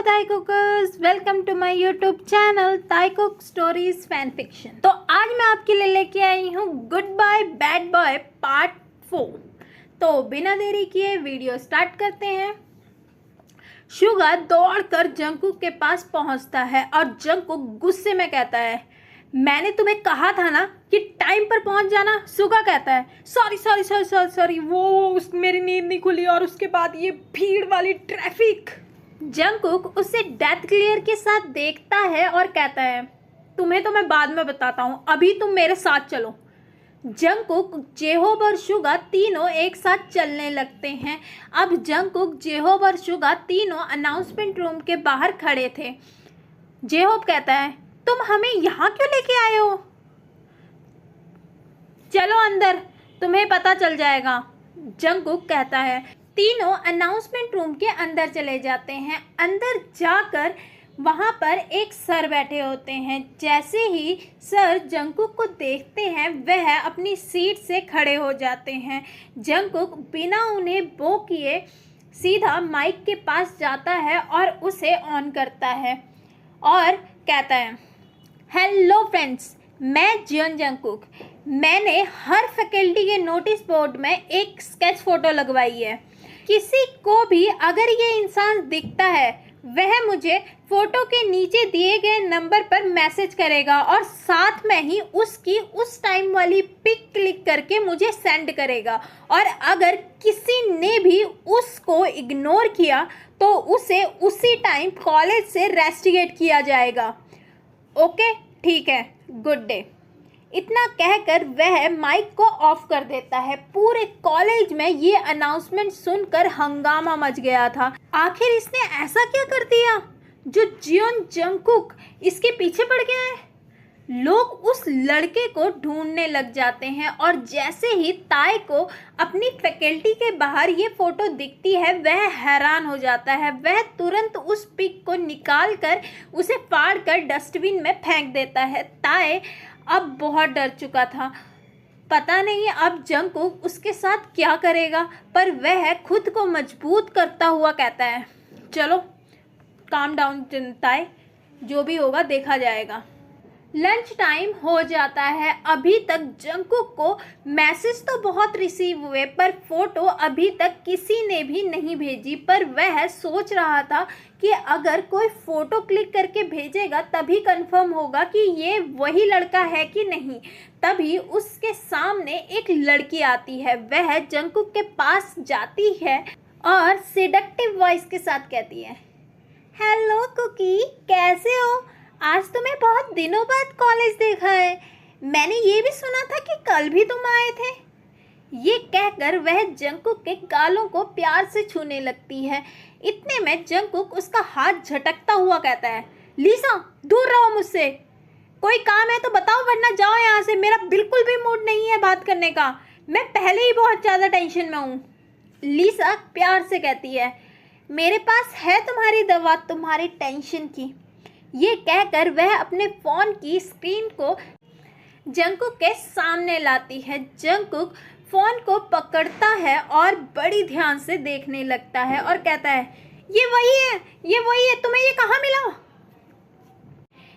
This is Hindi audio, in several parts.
ताई Kookers, welcome to my YouTube channel Tae Kook stories fan fiction. तो आज मैं आपके लिए लेके आई हूँ good bye bad boy part 4। तो बिना देरी किए वीडियो स्टार्ट करते हैं। शुगा दौड़कर जंकुक के पास पहुंचता है और जंकुक गुस्से में कहता है, मैंने तुम्हें कहा था ना कि टाइम पर पहुंच जाना। सुगा कहता है, sorry sorry sorry sorry sorry, वो मेरी नींद नहीं खुली और उसके बाद ये भीड़ वाली ट्रैफिक। जंकुक उसे डेथ क्लियर के साथ देखता है और कहता है, तुम्हें तो मैं बाद में बताता हूँ, अभी तुम मेरे साथ चलो। जंकुक, जेहोब और शुगा तीनों एक साथ चलने लगते हैं। अब जंकुक, जेहोब और शुगा तीनों अनाउंसमेंट रूम के बाहर खड़े थे। जेहोब कहता है, तुम हमें यहाँ क्यों लेके आए हो? चलो अंदर, तुम्हें पता चल जाएगा। जंकुक कहता है। तीनों अनाउंसमेंट रूम के अंदर चले जाते हैं। अंदर जाकर वहाँ पर एक सर बैठे होते हैं। जैसे ही सर जंकुक को देखते हैं वह अपनी सीट से खड़े हो जाते हैं। जंकुक बिना उन्हें बो किए सीधा माइक के पास जाता है और उसे ऑन करता है और कहता है, हेलो फ्रेंड्स, मैं जियोन जंकुक। मैंने हर फैकल्टी के नोटिस बोर्ड में एक स्केच फ़ोटो लगवाई है। किसी को भी अगर ये इंसान दिखता है वह मुझे फ़ोटो के नीचे दिए गए नंबर पर मैसेज करेगा और साथ में ही उसकी उस टाइम वाली पिक क्लिक करके मुझे सेंड करेगा। और अगर किसी ने भी उसको इग्नोर किया तो उसे उसी टाइम कॉलेज से रेस्टिकेट किया जाएगा। ओके, ठीक है, गुड डे। इतना कहकर वह माइक को ऑफ कर देता है। पूरे कॉलेज में ये अनाउंसमेंट सुनकर हंगामा मच गया था। आखिर इसने ऐसा क्या कर दिया जो जियोन जंकुक इसके पीछे पड़ गया है? लोग उस लड़के को ढूंढने लग जाते हैं और जैसे ही ताई को अपनी फैकल्टी के बाहर ये फोटो दिखती है वह हैरान हो जाता है। वह तुरंत उस पिक को निकाल कर उसे फाड़ कर डस्टबिन में फेंक देता है। ताई अब बहुत डर चुका था। पता नहीं अब जंकुक उसके साथ क्या करेगा, पर वह खुद को मजबूत करता हुआ कहता है, चलो काम डाउन ताई, जो भी होगा देखा जाएगा। लंच टाइम हो जाता है। अभी तक जंकुक को मैसेज तो बहुत रिसीव हुए पर फोटो अभी तक किसी ने भी नहीं भेजी। पर वह सोच रहा था कि अगर कोई फोटो क्लिक करके भेजेगा तभी कंफर्म होगा कि ये वही लड़का है कि नहीं। तभी उसके सामने एक लड़की आती है। वह जंकुक के पास जाती है और सेडक्टिव वॉइस के साथ कहती है, हेलो कुकी, कैसे हो? आज तुम्हें बहुत दिनों बाद कॉलेज देखा है। मैंने ये भी सुना था कि कल भी तुम आए थे। ये कहकर वह जंकुक के गालों को प्यार से छूने लगती है। इतने में जंकुक उसका हाथ झटकता हुआ कहता है, लीसा, दूर रहो मुझसे। कोई काम है तो बताओ वरना जाओ यहाँ से। मेरा बिल्कुल भी मूड नहीं है बात करने का। मैं पहले ही बहुत ज़्यादा टेंशन में हूँ। लीसा प्यार से कहती है, मेरे पास है तुम्हारी दवा तुम्हारी टेंशन की। ये कहकर वह अपने फ़ोन की स्क्रीन को जंकुक के सामने लाती है। जंकुक फ़ोन को पकड़ता है और बड़ी ध्यान से देखने लगता है और कहता है, ये वही है, ये वही है, तुम्हें ये कहाँ मिला?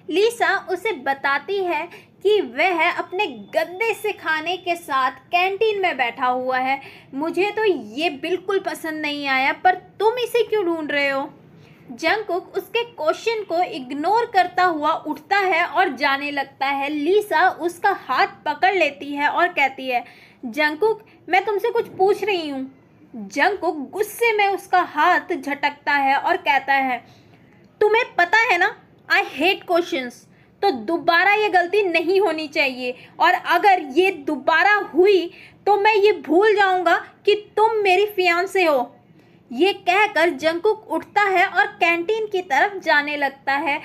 लीसा उसे बताती है कि वह अपने गंदे से खाने के साथ कैंटीन में बैठा हुआ है। मुझे तो ये बिल्कुल पसंद नहीं आया, पर तुम इसे क्यों ढूंढ रहे हो? जंकुक उसके क्वेश्चन को इग्नोर करता हुआ उठता है और जाने लगता है। लीसा उसका हाथ पकड़ लेती है और कहती है, जंकुक, मैं तुमसे कुछ पूछ रही हूँ। जंकुक गुस्से में उसका हाथ झटकता है और कहता है, तुम्हें पता है ना, आई हेट क्वेश्चंस। तो दोबारा ये गलती नहीं होनी चाहिए और अगर ये दोबारा हुई तो मैं ये भूल जाऊंगा कि तुम मेरी फियांसे हो। ये कहकर जंकुक उठता है और कैंटीन की तरफ जाने लगता है।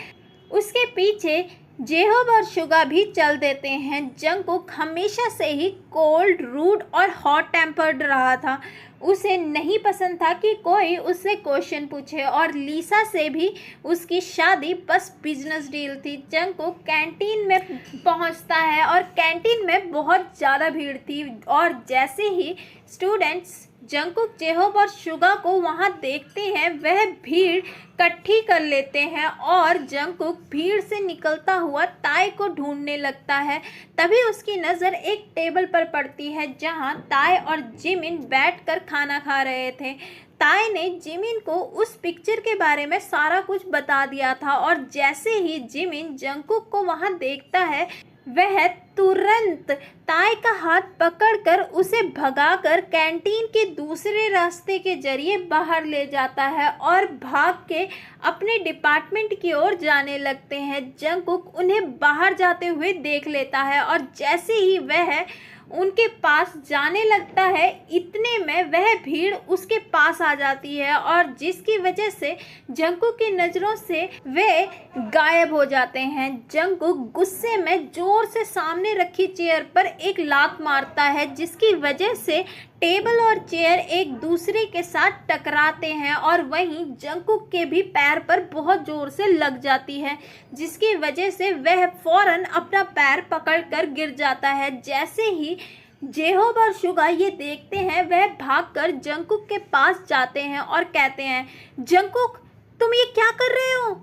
उसके पीछे जेहोब और शुगा भी चल देते हैं। जंकुक हमेशा से ही कोल्ड, रूड और हॉट टेम्पर्ड रहा था। उसे नहीं पसंद था कि कोई उससे क्वेश्चन पूछे और लीसा से भी उसकी शादी बस बिजनेस डील थी। जंकुक कैंटीन में पहुंचता है और कैंटीन में बहुत ज़्यादा भीड़ थी और जैसे ही स्टूडेंट्स जंगकुक जेहोब और सुगा को वहां देखते हैं। वह भीड़ इकट्ठी कर लेते हैं और जंगकुक भीड़ से निकलता हुआ ताई को ढूंढने लगता है। तभी उसकी नज़र एक टेबल पर पड़ती है जहां ताई और जिमिन बैठकर खाना खा रहे थे। ताई ने जिमिन को उस पिक्चर के बारे में सारा कुछ बता दिया था और जैसे ही जिमिन जंगकुक को वहां देखता है वह तुरंत ताई का हाथ पकड़कर उसे भगाकर कैंटीन के दूसरे रास्ते के जरिए बाहर ले जाता है और भाग के अपने डिपार्टमेंट की ओर जाने लगते हैं। जंगकुक उन्हें बाहर जाते हुए देख लेता है और जैसे ही वह उनके पास जाने लगता है इतने में वह भीड़ उसके पास आ जाती है और जिसकी वजह से जंगकुक की नज़रों से वे गायब हो जाते हैं। जंगकुक गुस्से में जोर से सामने रखी चेयर पर एक लात मारता है जिसकी वजह से टेबल और चेयर एक दूसरे के साथ टकराते हैं और वहीं जंगकुक के भी पैर पर बहुत जोर से लग जाती है जिसकी वजह से वह फौरन अपना पैर पकड़कर गिर जाता है। जैसे ही जेहोब और सुगा ये देखते हैं वह भागकर जंगकुक के पास जाते हैं और कहते हैं, जंगकुक तुम ये क्या कर रहे हो?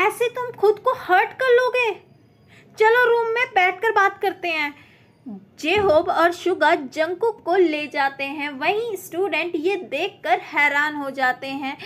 ऐसे तुम खुद को हर्ट कर लोगे। चलो रूम में बैठकर बात करते हैं। जेहोब और सुगा जंगकुक को ले जाते हैं। वहीं स्टूडेंट ये देखकर हैरान हो जाते हैं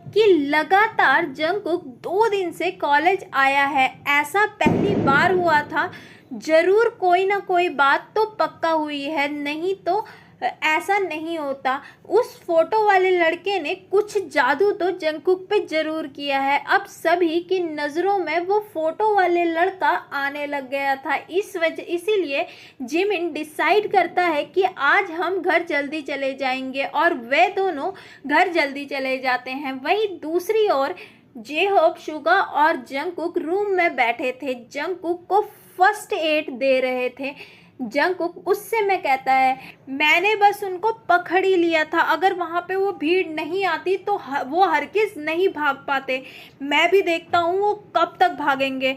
कि लगातार जंगकुक 2 दिन से कॉलेज आया है। ऐसा पहली बार हुआ था। ज़रूर कोई ना कोई बात तो पक्का हुई है, नहीं तो ऐसा नहीं होता। उस फोटो वाले लड़के ने कुछ जादू तो जंगकुक पे ज़रूर किया है। अब सभी की नज़रों में वो फोटो वाले लड़का आने लग गया था। इसीलिए जिमिन डिसाइड करता है कि आज हम घर जल्दी चले जाएंगे और वे दोनों घर जल्दी चले जाते हैं। वहीं दूसरी ओर जेहोब, सुगा और जंगकुक रूम में बैठे थे। जंगकुक को फर्स्ट एड दे रहे थे। जंगकुक गुस्से में कहता है, मैंने बस उनको पकड़ ही लिया था। अगर वहाँ पे वो भीड़ नहीं आती तो वो हरगिज़ नहीं भाग पाते। मैं भी देखता हूँ वो कब तक भागेंगे।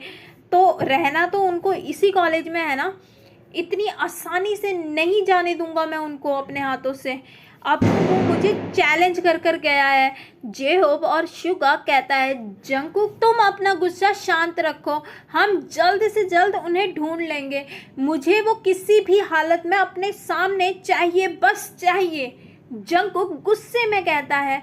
तो रहना तो उनको इसी कॉलेज में है ना, इतनी आसानी से नहीं जाने दूंगा मैं उनको अपने हाथों से। अब वो मुझे चैलेंज कर कर गया है। जेहोब और सुगा कहता है, जंगकुक तुम अपना गुस्सा शांत रखो, हम जल्द से जल्द उन्हें ढूंढ लेंगे। मुझे वो किसी भी हालत में अपने सामने चाहिए, बस चाहिए। जंगकुक गुस्से में कहता है।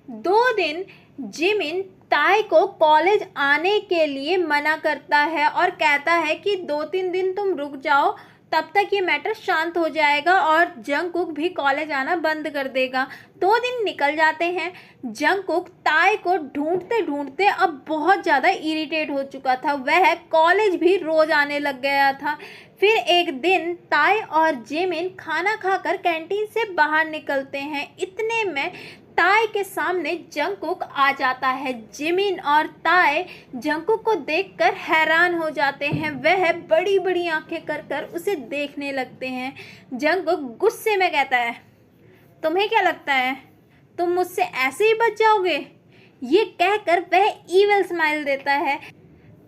2 दिन जिमिन ताई को कॉलेज आने के लिए मना करता है और कहता है कि 2-3 दिन तुम रुक जाओ, तब तक ये मैटर शांत हो जाएगा और जंगकुक भी कॉलेज आना बंद कर देगा। 2 दिन निकल जाते हैं। जंगकुक ताई को ढूंढते ढूंढते अब बहुत ज़्यादा इरिटेट हो चुका था। वह कॉलेज भी रोज़ आने लग गया था। फिर एक दिन ताई और जिमिन खाना खाकर कैंटीन से बाहर निकलते हैं। इतने में ताई के सामने जंगकुक आ जाता है। जिमिन और ताई जंगकुक को देखकर हैरान हो जाते हैं। वह बड़ी बड़ी आंखें कर कर उसे देखने लगते हैं। जंगकुक गुस्से में कहता है, तुम्हें क्या लगता है तुम मुझसे ऐसे ही बच जाओगे? ये कहकर वह ईविल स्माइल देता है।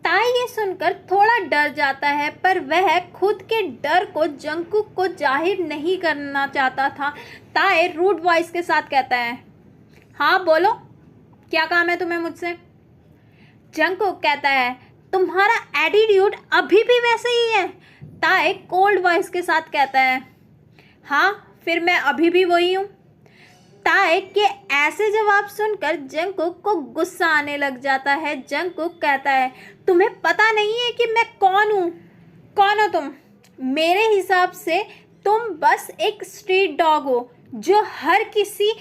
ताई ये सुनकर थोड़ा डर जाता है पर वह खुद के डर को जंगकुक को जाहिर नहीं करना चाहता था। ताई रूड वॉइस के साथ कहता है, हाँ बोलो, क्या काम है तुम्हें मुझसे? जंगकुक कहता है, तुम्हारा एटीट्यूड अभी भी वैसे ही है। ताई कोल्ड वॉइस के साथ कहता है, हाँ फिर मैं अभी भी वही हूँ। ताई के ऐसे जवाब सुनकर जंगकुक को गुस्सा आने लग जाता है। जंगकुक कहता है, तुम्हें पता नहीं है कि मैं कौन हूँ? कौन हो तुम? मेरे हिसाब से तुम बस एक स्ट्रीट डॉग हो जो हर किसी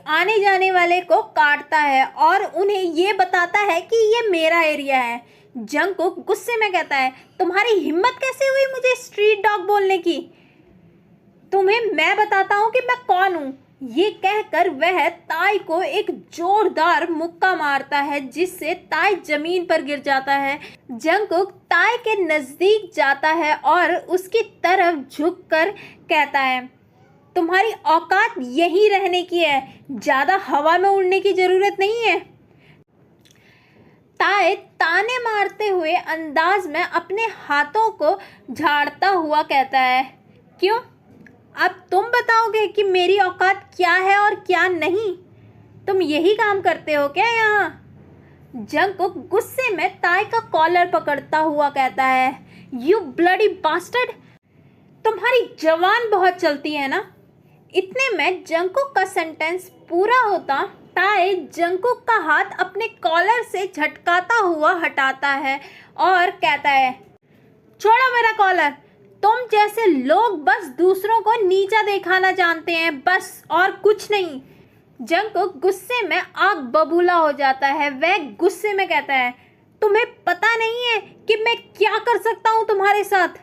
आने जाने वाले को काटता है और उन्हें ये बताता है कि ये मेरा एरिया है। जंगकुक गुस्से में कहता है, तुम्हारी हिम्मत कैसे हुई मुझे स्ट्रीट डॉग बोलने की? तुम्हें मैं बताता हूँ कि मैं कौन हूँ। ये कहकर वह ताई को एक जोरदार मुक्का मारता है जिससे ताई जमीन पर गिर जाता है। जंगकुक ताई के नज़दीक जाता है और उसकी तरफ झुककर कहता है, तुम्हारी औकात यहीं रहने की है, ज़्यादा हवा में उड़ने की ज़रूरत नहीं है। ताई ताने मारते हुए अंदाज में अपने हाथों को झाड़ता हुआ कहता है, क्यों अब तुम बताओगे कि मेरी औकात क्या है और क्या नहीं। तुम यही काम करते हो क्या यहाँ? जंगकुक गुस्से में ताई का कॉलर पकड़ता हुआ कहता है, यू ब्लडी बास्टर्ड, तुम्हारी जवान बहुत चलती है ना। इतने में जंगकुक का सेंटेंस पूरा होता ताई जंगकुक का हाथ अपने कॉलर से झटकाता हुआ हटाता है और कहता है, छोड़ो मेरा कॉलर। तुम जैसे लोग बस दूसरों को नीचा दिखाना जानते हैं, बस, और कुछ नहीं। जंगकुक गुस्से में आग बबूला हो जाता है। वह गुस्से में कहता है, तुम्हें पता नहीं है कि मैं क्या कर सकता हूँ तुम्हारे साथ?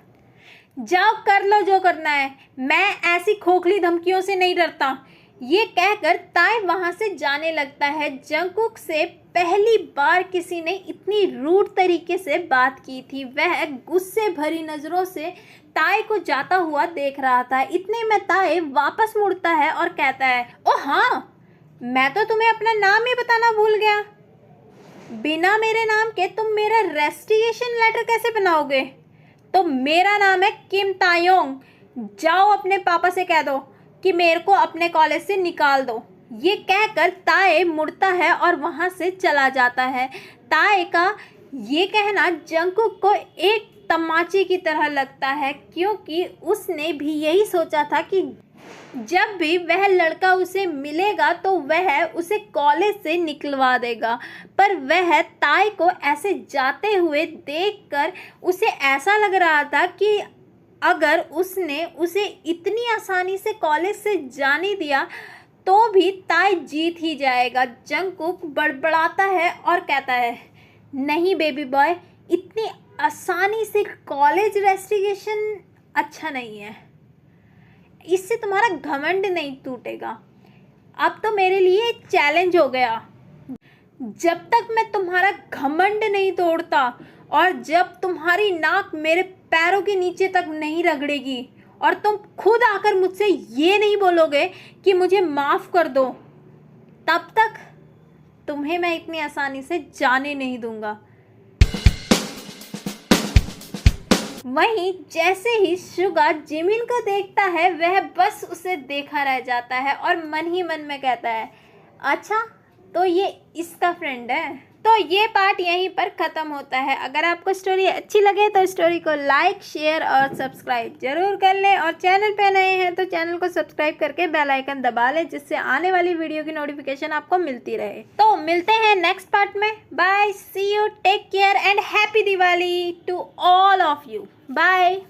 जाओ कर लो जो करना है, मैं ऐसी खोखली धमकियों से नहीं डरता। ये कहकर ताई वहां से जाने लगता है। जंगकुक से पहली बार किसी ने इतनी रूड तरीके से बात की थी। वह गुस्से भरी नज़रों से ताई को जाता हुआ देख रहा था। इतने में ताई वापस मुड़ता है और कहता है, ओ हाँ, मैं तो तुम्हें अपना नाम ही बताना भूल गया। बिना मेरे नाम के तुम मेरा रेस्टिगेशन लेटर कैसे बनाओगे? तो मेरा नाम है किम तायोंग। जाओ अपने पापा से कह दो कि मेरे को अपने कॉलेज से निकाल दो। ये कहकर ताए मुड़ता है और वहाँ से चला जाता है। ताए का ये कहना जंगकुक को एक तमाचे की तरह लगता है, क्योंकि उसने भी यही सोचा था कि जब भी वह लड़का उसे मिलेगा तो वह उसे कॉलेज से निकलवा देगा। पर वह ताई को ऐसे जाते हुए देखकर उसे ऐसा लग रहा था कि अगर उसने उसे इतनी आसानी से कॉलेज से जाने दिया तो भी ताई जीत ही जाएगा। जंगकुक बड़बड़ाता है और कहता है, नहीं बेबी बॉय, इतनी आसानी से कॉलेज रेस्टिगेशन अच्छा नहीं है। इससे तुम्हारा घमंड नहीं टूटेगा। अब तो मेरे लिए एक चैलेंज हो गया। जब तक मैं तुम्हारा घमंड नहीं तोड़ता और जब तुम्हारी नाक मेरे पैरों के नीचे तक नहीं रगड़ेगी और तुम खुद आकर मुझसे ये नहीं बोलोगे कि मुझे माफ़ कर दो, तब तक तुम्हें मैं इतनी आसानी से जाने नहीं दूंगा। वहीं जैसे ही शुगा जिमिन को देखता है वह बस उसे देखा रह जाता है और मन ही मन में कहता है, अच्छा तो ये इसका फ्रेंड है। तो ये पार्ट यहीं पर ख़त्म होता है। अगर आपको स्टोरी अच्छी लगे तो स्टोरी को लाइक, शेयर और सब्सक्राइब जरूर कर लें, और चैनल पे नए हैं तो चैनल को सब्सक्राइब करके बेल आइकन दबा लें, जिससे आने वाली वीडियो की नोटिफिकेशन आपको मिलती रहे। तो मिलते हैं नेक्स्ट पार्ट में। Bye, see you, take care and happy Diwali to all of you. Bye.